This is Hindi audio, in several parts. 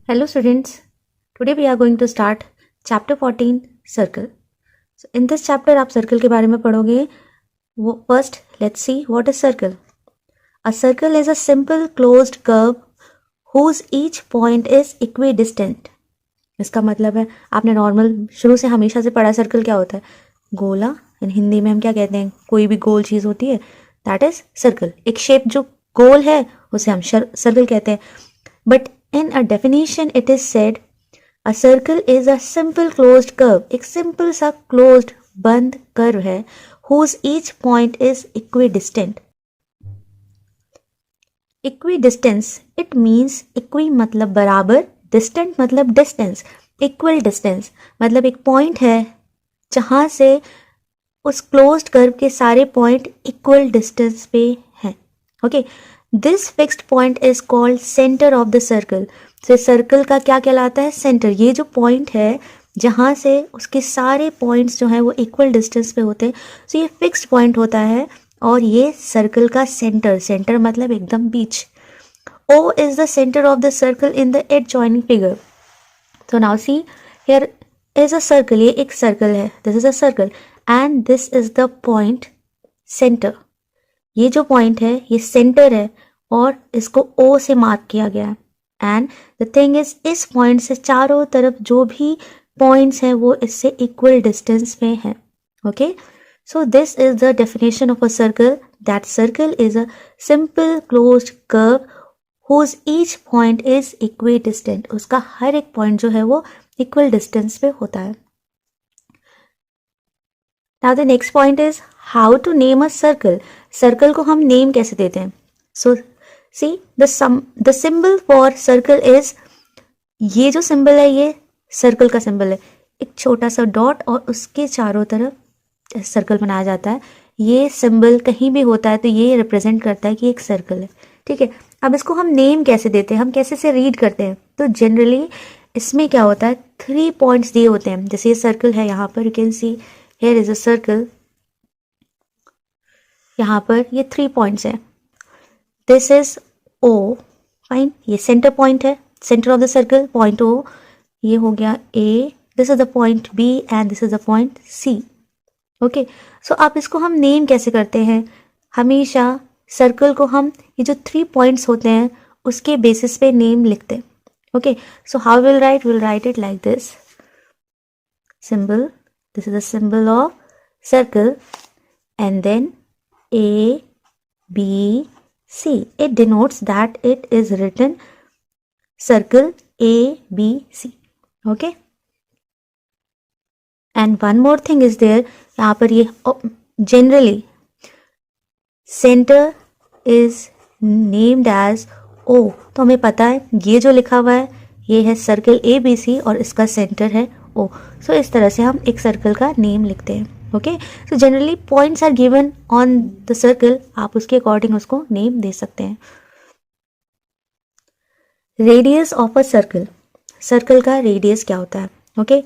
Hello students, today we are going to start chapter 14 circle. So in this chapter आप circle के बारे में पढ़ोगे. First let's see what is circle. A circle is a simple closed curve whose each point is equidistant. इसका मतलब है आपने नॉर्मल शुरू से हमेशा से पढ़ा सर्कल क्या होता है, गोला. इन हिंदी में हम क्या कहते हैं, कोई भी गोल चीज़ होती है दैट इज सर्कल. एक शेप जो गोल है उसे हम सर्कल कहते हैं. But in a definition it is said a circle is a simple closed curve. एक simple सा closed बंद curve है whose each point is equidistant. Equidistance it means equi मतलब बराबर, distant मतलब distance. Equal distance मतलब एक point है जहाँ से उस closed curve के सारे point equal distance पे हैं. Okay. This fixed point is called centre of the circle. तो सर्कल का क्या कहलाता है, सेंटर. ये जो पॉइंट है जहाँ से उसके सारे पॉइंट्स जो हैं वो इक्वल डिस्टेंस पे होते हैं, तो ये फिक्स्ड पॉइंट होता है और ये सर्कल का सेंटर. सेंटर मतलब एकदम बीच. O is the centre of the circle in the adjoining figure. तो now see here is a circle. ये एक सर्कल है, this is a circle and this is the point centre. ये जो पॉइंट है ये सेंटर है और इसको ओ से मार्क किया गया है. एंड द थिंग इज इस पॉइंट से चारों तरफ जो भी पॉइंट्स हैं वो इससे इक्वल डिस्टेंस में हैं. Okay, so this is the definition of a circle. That circle is a simple closed curve whose each point is equidistant. उसका हर एक पॉइंट जो है वो इक्वल डिस्टेंस पे होता है. Now the next point is how to name a circle. Circle को हम नेम कैसे देते हैं. So see the symbol for circle is, ये जो सिंबल है ये सर्कल का सिंबल है. एक छोटा सा डॉट और उसके चारों तरफ सर्कल बनाया जाता है. ये सिंबल कहीं भी होता है तो ये रिप्रेजेंट करता है कि एक सर्कल है. ठीक है, अब इसको हम नेम कैसे देते हैं, हम कैसे से रीड करते हैं. तो जनरली इसमें क्या होता है, 3 पॉइंट्स दिए होते हैं. जैसे ये सर्कल है, यहाँ पर you can see here is a circle. यहाँ पर ये 3 पॉइंट्स हैं. This is O, fine. ये सेंटर पॉइंट है, centre of the circle point O. ये हो गया A. This is the point B and this is the point C. Okay, so आप इसको हम नेम कैसे करते हैं. हमेशा सर्कल को हम ये जो 3 पॉइंट्स होते हैं उसके बेसिस पे नेम लिखते हैं. Okay, so how will write it like this symbol. This is the symbol of circle and then A, B, C. It denotes that it is written circle A, B, C. Okay. And one more thing is there. यहाँ पर ये generally center is named as O. तो हमें पता है ये जो लिखा हुआ है ये है सर्कल A, B, C और इसका सेंटर है O. So इस तरह से हम एक सर्कल का नेम लिखते हैं. Okay, so generally points are given on the circle, आप उसके अकॉर्डिंग उसको नेम दे सकते हैं. Radius of a circle. Circle का रेडियस क्या होता है. ओके,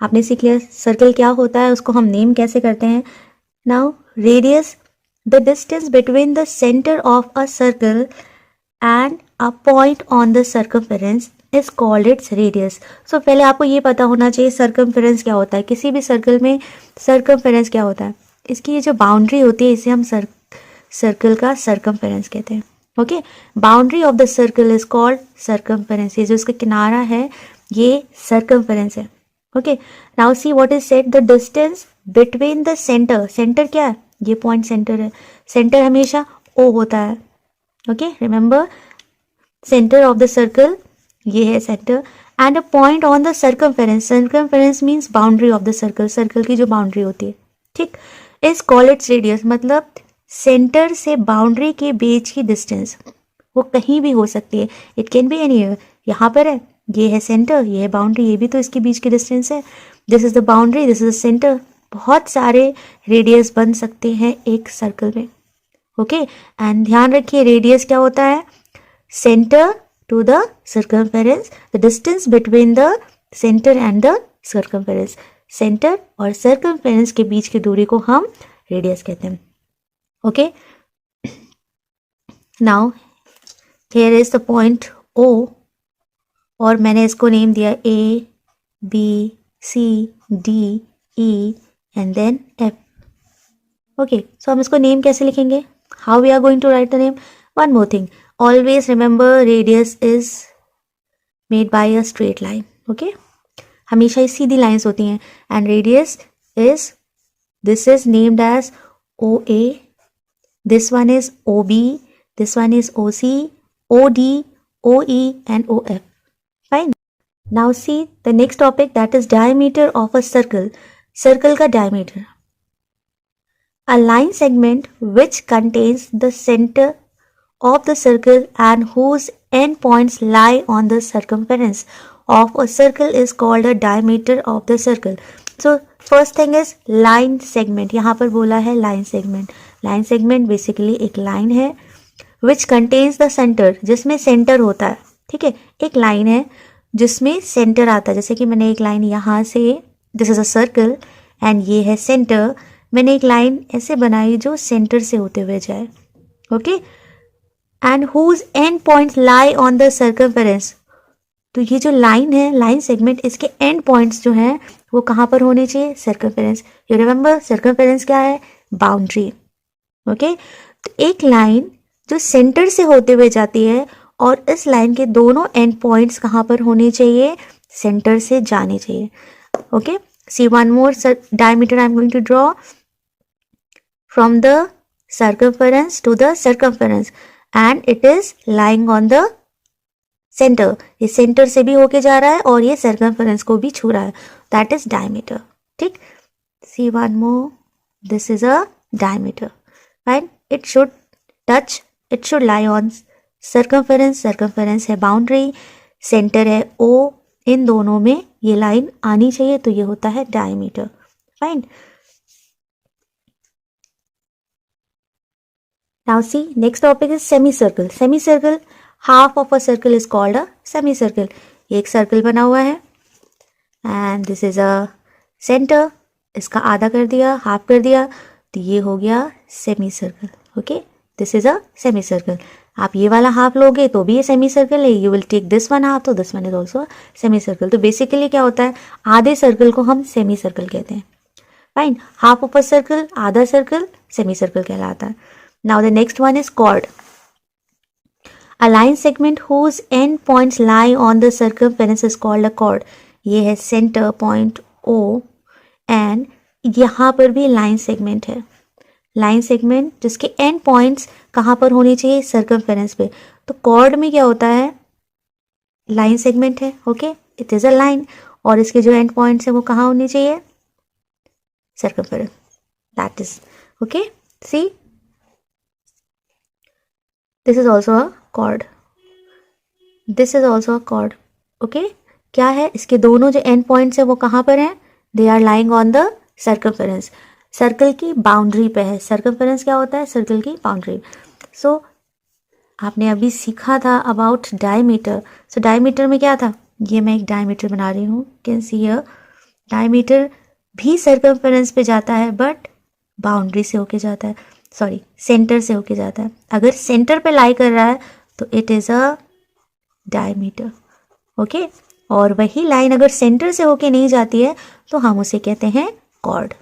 आपने सीख लिया सर्कल क्या होता है, उसको हम नेम कैसे करते हैं. Now radius, the distance between the centre of a circle and a point on the circumference is called its radius. So पहले आपको ये पता होना चाहिए सर्कमफेरेंस क्या होता है. किसी भी सर्कल में सर्कमफेरेंस क्या होता है, इसकी ये जो बाउंड्री होती है इसे हम सर्कल का सर्कमफेरेंस कहते हैं. Okay, boundary of the circle is called circumference. ये जो इसका किनारा है ये सर्कमफेरेंस है. Okay, now see what is said, the distance between the centre. Centre क्या है, ये पॉइंट सेंटर है. सेंटर हमेशा ओ होता है. Okay, remember centre of the circle ये है centre and a point on the circumference. Circumference means boundary of the circle, circle की जो बाउंड्री होती है. ठीक, इज कॉल्ड इट्स रेडियस मतलब सेंटर से बाउंड्री के बीच की डिस्टेंस. वो कहीं भी हो सकती है, इट कैन बी एनीवेयर. यहाँ पर है, ये है सेंटर, ये है बाउंड्री, ये भी तो इसके बीच की डिस्टेंस है. This is the boundary, this is the centre. बहुत सारे रेडियस बन सकते हैं एक सर्कल में. ओके, एंड ध्यान रखिए रेडियस क्या होता है, centre to the circumference, the distance between the center and the circumference. Centre और circumference के बीच की दूरी को हम रेडियस कहते हैं. Okay, now here is the point O. और मैंने इसको नेम दिया ABCDE and then F. Okay, so हम इसको नेम कैसे लिखेंगे? How we are going to write the name? One more thing, always remember radius is made by a straight line. Okay, हमेशा ही सीधी लाइंस होती हैं. And radius is, this is named as OA, this one is OB, this one is OC, OD, OE and OF. Fine. Now see the next topic, that is diameter of a circle. Circle का diameter. A line segment which contains the center of the circle and whose endpoints lie on the circumference of a circle is called a diameter of the circle. So first thing is line segment. यहाँ पर बोला है line segment. Line segment basically एक line है which contains the center, जिसमें center होता है. ठीक है, एक line है जिसमें center आता है. जैसे कि मैंने एक line यहाँ से, this is a circle and ये है center. मैंने एक line ऐसे बनाई जो center से होते हुए जाए. Okay, and whose end points lie on the circumference. तो ये जो लाइन है, लाइन सेगमेंट, इसके एंड पॉइंट्स जो हैं वो कहाँ पर होने चाहिए? सर्कमफेरेंस. यू रिमेंबर सर्कमफेरेंस क्या है? बाउंड्री. ओके, तो एक लाइन जो सेंटर से होते हुए जाती है और इस लाइन के दोनों एंड पॉइंट्स कहाँ पर होने चाहिए? सेंटर से जाने चाहिए. Okay, see one more diameter I am going to draw from the circumference to the circumference and it is lying on the center. ये सेंटर से भी होके जा रहा है और ये circumference को भी छू रहा है. That is diameter. ठीक, see one more. This is a diameter and it should touch, it should lie on circumference. Circumference है boundary, center है O. इन दोनों में ये लाइन आनी चाहिए, तो ये होता है diameter. Fine. Now see, next topic is semicircle. Semicircle, half of a circle is called a semicircle. एक circle बना हुआ है and this is a center. इसका आधा कर दिया, half कर दिया, तो ये हो गया semicircle. Okay, this is a semicircle. आप ये वाला half लोगे तो भी ये semicircle है. You will take this one half, तो this one is also a semicircle. तो basically क्या होता है? आधे circle को हम semicircle कहते हैं. Fine. Half of a circle, आधा circle semicircle कहलाता है. Now the next one is chord. A line segment whose end points lie on the circumference is called a chord. ये है center point O and यहाँ पर भी line segment है. Line segment जिसके end points कहाँ पर होने चाहिए? circumference पे. तो chord में क्या होता है? line segment है. Okay, it is a line और इसके जो end points है वो कहाँ होने चाहिए? circumference. That is okay. See, this is also a chord. This is also a chord. Okay, क्या है? इसके दोनों जो end points है वो कहाँ पर हैं? They are lying on the circumference. Circle की बाउंड्री पे है. circumference क्या होता है? सर्कल की बाउंड्री. So आपने अभी सीखा था about diameter. So diameter में क्या था? ये मैं एक diameter बना रही हूँ. Can see here. Diameter भी circumference पे जाता है but बाउंड्री से होके जाता है. सॉरी, सेंटर से होके जाता है. अगर सेंटर पे लाई कर रहा है तो it is a diameter. Okay, और वही लाइन अगर सेंटर से होके नहीं जाती है तो हम उसे कहते हैं chord.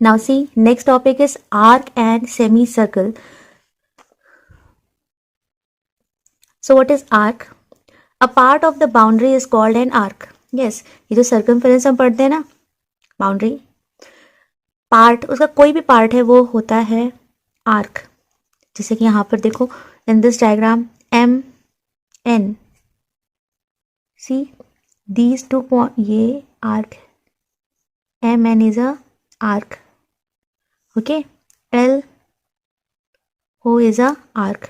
Now see, next topic is arc and semicircle. So what is arc? A part of the boundary is called an arc. Yes, ये जो सर्कमफेरेंस हम पढ़ते हैं ना, बाउंड्री पार्ट, उसका कोई भी पार्ट है वो होता है आर्क. जैसे कि यहाँ पर देखो in this diagram MN, see these two point, ये आर्क है. MN is a arc. Okay, LO is a arc.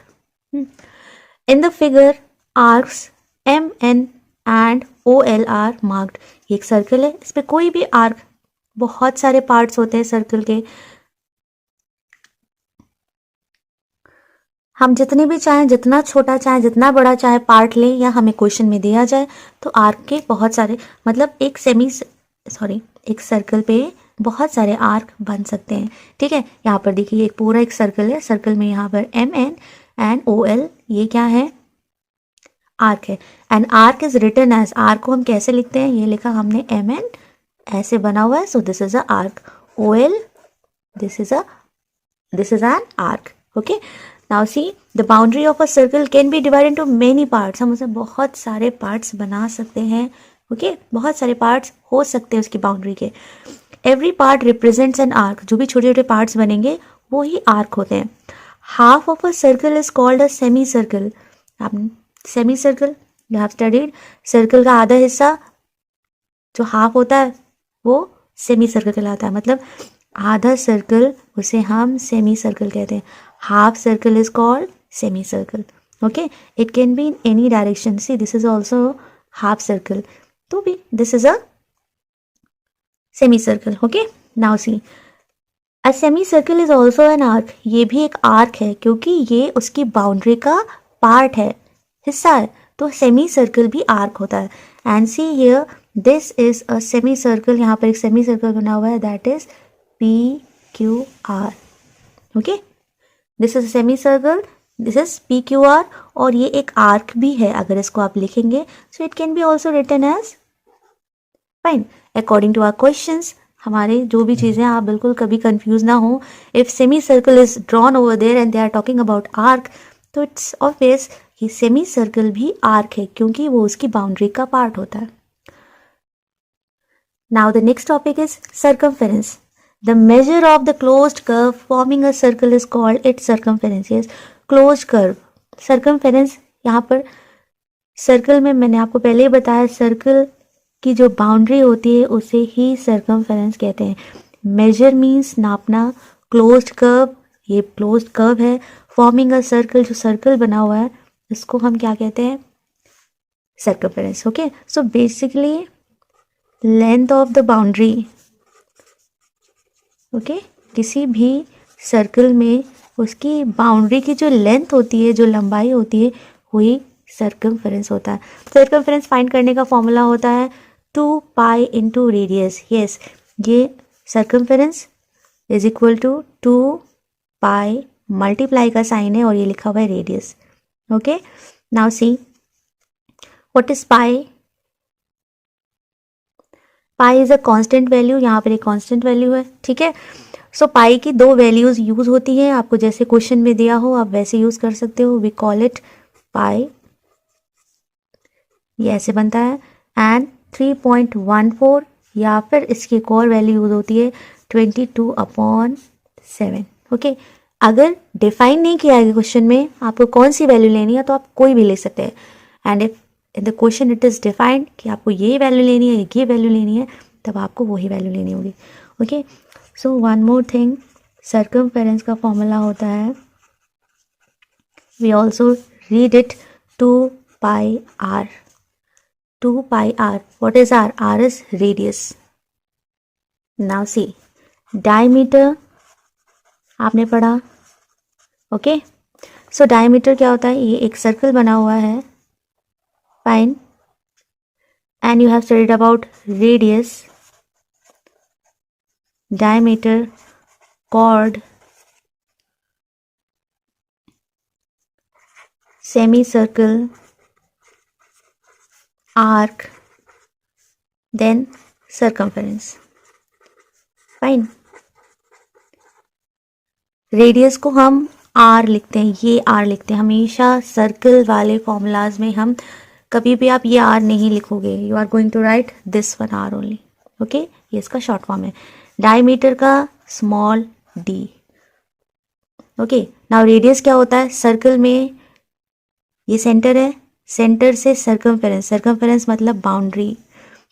In the figure, arcs MN and OL are marked. ये एक सर्कल है, इस पे कोई भी आर्क, बहुत सारे पार्ट्स होते हैं सर्कल के. हम जितने भी चाहें, जितना छोटा चाहे, जितना बड़ा चाहे पार्ट लें या हमें क्वेश्चन में दिया जाए, तो आर्क के बहुत सारे, मतलब एक सर्कल पे बहुत सारे आर्क बन सकते हैं. ठीक है, यहाँ पर देखिए एक पूरा एक सर्कल है. सर्कल में यहाँ पर MN एंड OL ये क्या है, आर्क है। And arc is written as, arc को हम कैसे लिखते हैं, ये लिखा हमने MN, ऐसे बना हुआ है, सो this is a arc. OL, this is an arc. Okay, now see the boundary of a circle can be divide into many parts, हम उसे बहुत सारे पार्ट्स बना सकते हैं। ओके, बहुत सारे पार्ट्स हो सकते हैं उसकी बाउंड्री के। Every part represents an arc, जो भी छोटे छोटे पार्ट्स बनेंगे वो ही आर्क होते हैं। Half of a circle is called a semicircle, आपने semicircle you have studied, circle का आधा हिस्सा जो हाफ होता है वो सेमी सर्कल कहलाता है, मतलब आधा सर्कल उसे हम सेमी सर्कल कहते हैं। Half circle is called semi circle. Okay, it can be in any direction, see this is also half circle, तो भी this is a semi circle. Okay, now C a semicircle is also an arc, ये भी एक आर्क है क्योंकि ये उसकी बाउंड्री का पार्ट है, हिस्सा है, तो सेमी सर्कल भी आर्क होता है। And see here this is a semi circle, यहाँ पर एक सेमी सर्कल बना हुआ है, that is PQR। Okay, this is semi circle, this is PQR, और ये एक आर्क भी है अगर इसको आप लिखेंगे, so it can be also written as, fine, according to our questions, हमारे जो भी चीज़ें, आप बिल्कुल कभी कंफ्यूज ना हो। If semicircle is drawn over there and they are talking about arc, तो इट्स ऑब्वियस कि सेमी सर्कल भी आर्क है क्योंकि वो उसकी बाउंड्री का पार्ट होता है। Now the next topic is circumference, the measure of the closed curve forming a circle is called its circumference. Yes, closed curve, circumference, यहाँ पर सर्कल में मैंने आपको पहले ही बताया, सर्कल की जो बाउंड्री होती है उसे ही सर्कमफेरेंस कहते हैं। मेजर मीन्स नापना, क्लोज्ड कर्व, ये क्लोज्ड कर्व है, फॉर्मिंग अ सर्कल, जो सर्कल बना हुआ है इसको हम क्या कहते हैं, circumference. Okay, so basically length of the boundary, okay, किसी भी सर्कल में उसकी बाउंड्री की जो लेंथ होती है, जो लंबाई होती है, वही सर्कमफेरेंस होता है। सर्कमफेरेंस फाइंड करने का फॉर्मूला होता है 2 पाई इंटू रेडियस। यस, ये circumference is equal to 2 pi, multiply का साइन है और ये लिखा हुआ है radius. Okay, now see what is pi. Pi is a constant value, यहाँ पर एक कांस्टेंट वैल्यू है, ठीक है। सो पाई की दो वैल्यूज यूज होती हैं, आपको जैसे क्वेश्चन में दिया हो आप वैसे यूज कर सकते हो। वी कॉल इट पाई, ये ऐसे बनता है, एंड 3.14, या फिर इसकी एक और वैल्यू यूज होती है 22/7। ओके, अगर डिफाइन नहीं किया है क्वेश्चन में आपको कौन सी वैल्यू लेनी है तो आप कोई भी ले सकते हैं, and if in the question it is defined कि आपको ये वैल्यू लेनी है, ये वैल्यू लेनी है, तब आपको वही वैल्यू लेनी होगी। Okay, so one more thing, circumference का फॉर्मूला होता है, we also read it 2 pi r। 2 pi r, what is r? R is radius. Now see, diameter आपने पढ़ा, ओके, सो डायमीटर क्या होता है, ये एक सर्कल बना हुआ है, fine, and you have studied about radius, diameter, chord, semicircle, arc, then circumference, fine. Radius को हम आर लिखते हैं, ये आर लिखते हैं हमेशा, सर्कल वाले फॉर्मूलाज में हम कभी भी आप ये आर नहीं लिखोगे, you are going to write this one R only. Okay, ये इसका शॉर्ट फॉर्म है। डायमीटर का small D. Okay, now radius क्या होता है, सर्कल में ये सेंटर है, सेंटर से सर्कमफेरेंस, सर्कमफेरेंस मतलब बाउंड्री,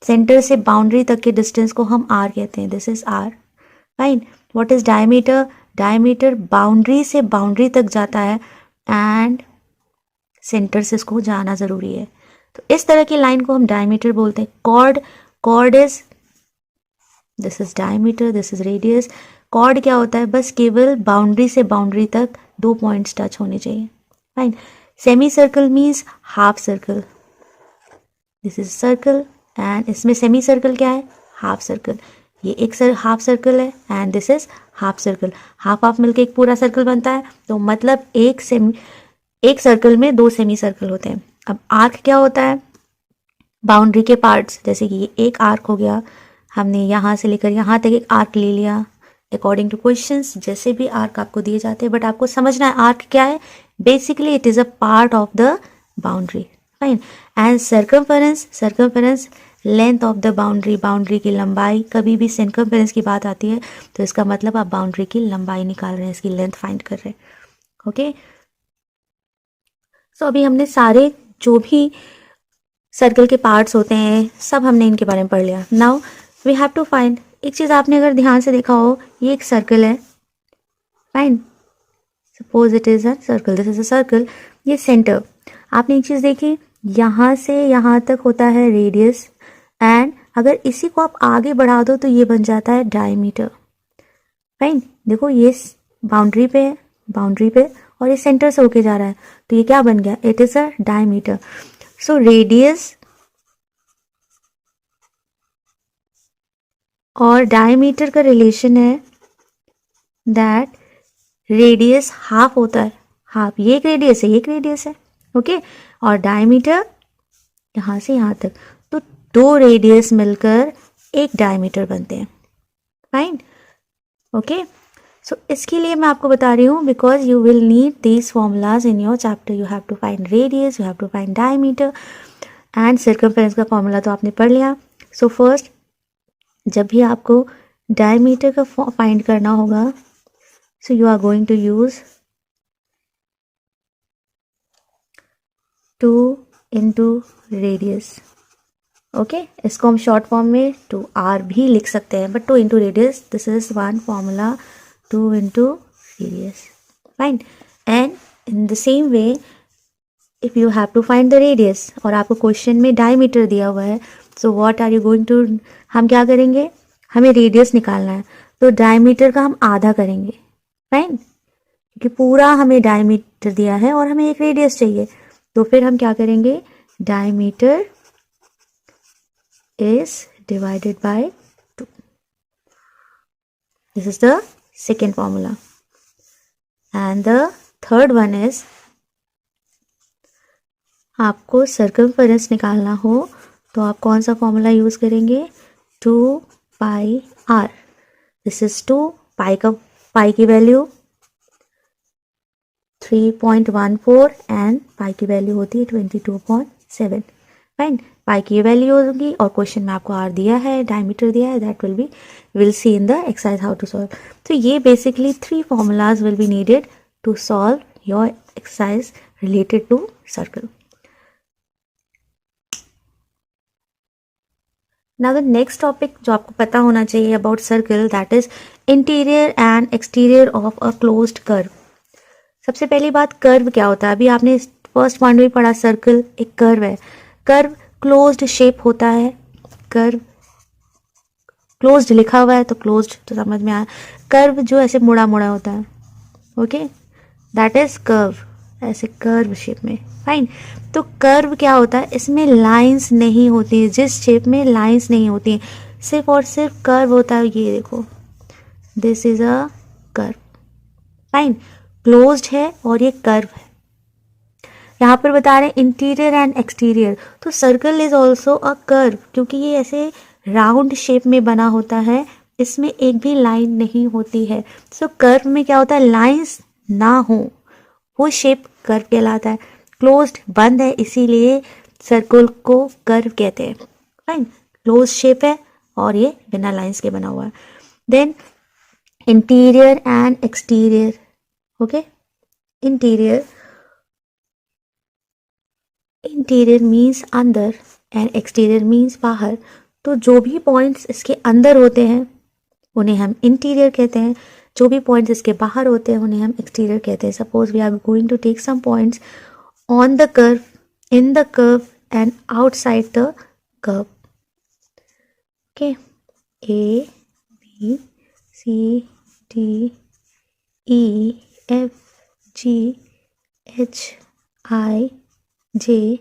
सेंटर से बाउंड्री तक के डिस्टेंस को हम आर कहते हैं, this is R, fine. What is diameter, diameter boundary से बाउंड्री तक जाता है एंड सेंटर से इसको जाना ज़रूरी है, तो इस तरह की लाइन को हम डायमीटर बोलते हैं। Chord, chord is, this is diameter, this is radius. Chord क्या होता है, बस केवल बाउंड्री से बाउंड्री तक 2 पॉइंट्स टच होने चाहिए, fine. Semi circle means half circle, this is circle, and इसमें सेमी सर्कल क्या है, हाफ सर्कल, ये एक हाफ सर्कल है and this is half circle, half half मिलके एक पूरा सर्कल बनता है, तो मतलब एक सेमी एक सर्कल में 2 सेमी सर्कल होते हैं। अब आर्क क्या होता है? बाउंड्री के पार्ट्स, जैसे कि ये एक आर्क हो गया, हमने यहाँ से लेकर यहाँ तक एक आर्क ले लिया अकॉर्डिंग टू क्वेश्चंस, जैसे भी आर्क आपको दिए जाते हैं, बट आपको समझना है आर्क क्या है। Basically it is a part of the boundary, fine. And circumference length of the boundary, boundary की लंबाई। कभी भी सर्कमफेरेंस की बात आती है तो इसका मतलब आप बाउंड्री की लंबाई निकाल रहे हैं, इसकी लेंथ फाइंड कर रहे हैं। ओके, सो अभी हमने सारे जो भी सर्कल के पार्ट्स होते हैं सब हमने इनके बारे में पढ़ लिया। Now we have to find, एक चीज़ आपने अगर ध्यान से देखा हो, ये एक सर्कल है, fine, suppose it is a circle, this is a circle, ये सेंटर। आपने एक चीज़ देखी, यहाँ से यहाँ तक होता है रेडियस, एंड अगर इसी को आप आगे बढ़ा दो तो ये बन जाता है डायमीटर, फाइन। देखो ये बाउंड्री पे है, बाउंड्री पे, और ये सेंटर से होके जा रहा है, तो ये क्या बन गया? It is a diameter. So radius और डायमीटर का रिलेशन है दैट रेडियस हाफ होता है, हाफ, ये एक रेडियस है, ये एक रेडियस है, ओके, और डायमीटर यहाँ से यहाँ तक, तो 2 रेडियस मिलकर एक डायमीटर बनते हैं, फाइन। ओके, सो इसके लिए मैं आपको बता रही हूँ, because you will need these formulas in your chapter. You have to find radius, you have to find diameter and circumference का फॉर्मूला तो आपने पढ़ लिया। सो फर्स्ट, जब भी आपको डायमीटर का फाइंड करना होगा, so you are going to use 2 into radius, okay, इसको हम शॉर्ट फॉर्म में 2r भी लिख सकते हैं, but 2 into radius, this is one formula, 2 into radius, fine. And in the same way if you have to find the radius और आपको क्वेश्चन में डायमीटर दिया हुआ है, so what are you going to, हम क्या करेंगे, हमें रेडियस निकालना है तो डायमीटर का हम आधा करेंगे, फाइन, क्योंकि पूरा हमें डायमीटर दिया है और हमें एक रेडियस चाहिए, तो फिर हम क्या करेंगे, diameter is divided by 2. This is the second formula. And the third one is, आपको सर्कमफेरेंस निकालना हो तो आप कौन सा फॉर्मूला यूज करेंगे, 2 पाई r. दिस इज 2 पाई की वैल्यू 3.14 एंड पाई की वैल्यू होती है 22.7, फाइन। पाई की वैल्यू होगी और क्वेश्चन में आपको आर दिया है, डायमीटर दिया है, that will see in the exercise how to solve. तो ये basically 3 formulas will be needed to solve your exercise related to circle. Now the next topic जो आपको पता होना चाहिए about circle, that is interior and exterior of a closed curve. सबसे पहली बात, कर्व क्या होता है? अभी आपने फर्स्ट पॉइंट में पढ़ा, सर्कल एक कर्व है, कर्व क्लोज्ड शेप होता है, कर्व क्लोज्ड लिखा हुआ है तो क्लोज्ड तो समझ में आया, कर्व जो ऐसे मुड़ा मुड़ा होता है, ओके, दैट इज कर्व, ऐसे कर्व शेप में, फाइन। तो कर्व क्या होता है, इसमें लाइंस नहीं होती है, जिस शेप में लाइंस नहीं होती हैं, सिर्फ और सिर्फ कर्व होता है। ये देखो, this is a curve, fine, closed है और ये कर्व है। यहाँ पर बता रहे हैं इंटीरियर एंड एक्सटीरियर, तो circle is also a curve, क्योंकि ये ऐसे राउंड शेप में बना होता है, इसमें एक भी लाइन नहीं होती है। सो कर्व में क्या होता है, लाइंस ना हो, वो शेप कर्व कहलाता है। क्लोज्ड बंद है, इसीलिए सर्कल को कर्व कहते हैं, फाइन। क्लोज शेप है और ये बिना लाइंस के बना हुआ है। Then interior and exterior, okay, interior means अंदर एंड एक्सटीरियर मीन्स बाहर। तो जो भी पॉइंट्स इसके अंदर होते हैं उन्हें हम इंटीरियर कहते हैं, जो भी पॉइंट्स इसके बाहर होते हैं उन्हें हम एक्सटीरियर कहते हैं। Suppose we are going to take some points on the curve, in the curve and outside the curve, okay, A B C D E F G H I J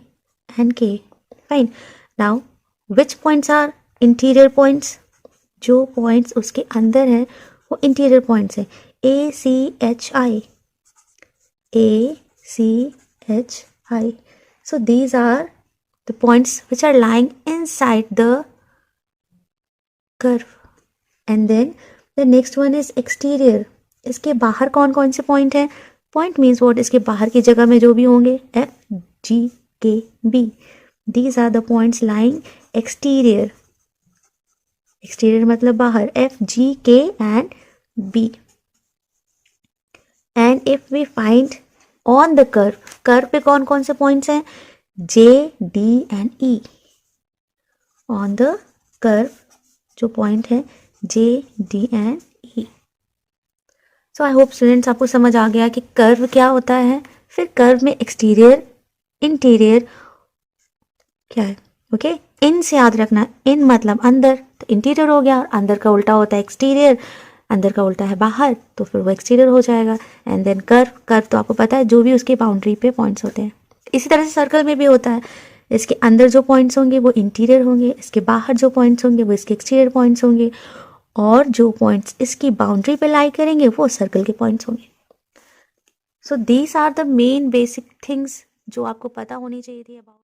and K, fine. Now which points are interior points? जो points उसके अंदर हैं वो interior points हैं। A C H I, A C HI. So these are the points which are lying inside the curve. And then the next one is exterior. इसके बाहर कौन कौन से पॉइंट हैं? पॉइंट मीन्स वॉट, इसके बाहर की जगह में जो भी होंगे, FGKB. These are the points lying exterior. Exterior मतलब बाहर, FGK and B. And if we find on the curve, curve पे कौन कौन से पॉइंट्स हैं? J, D and E. On the curve जो पॉइंट है J, D and E. So I hope students आपको समझ आ गया कि कर्व क्या होता है. फिर कर्व में एक्सटीरियर, इंटीरियर क्या है? ओके, इन से याद रखना, इन मतलब अंदर, तो इंटीरियर हो गया, और अंदर का उल्टा होता है एक्सटीरियर, अंदर का उल्टा है बाहर, तो फिर वो एक्सटीरियर हो जाएगा. एंड देन कर्व, कर्व तो आपको पता है जो भी उसकी बाउंड्री पे पॉइंट्स होते हैं. इसी तरह से सर्कल में भी होता है, इसके अंदर जो पॉइंट्स होंगे वो इंटीरियर होंगे, इसके बाहर जो पॉइंट्स होंगे वो इसके एक्सटीरियर पॉइंट्स होंगे, और जो पॉइंट्स इसकी बाउंड्री पे लाई करेंगे वो सर्कल के पॉइंट्स होंगे. So these are the main basic things जो आपको पता होनी चाहिए थी अबाउट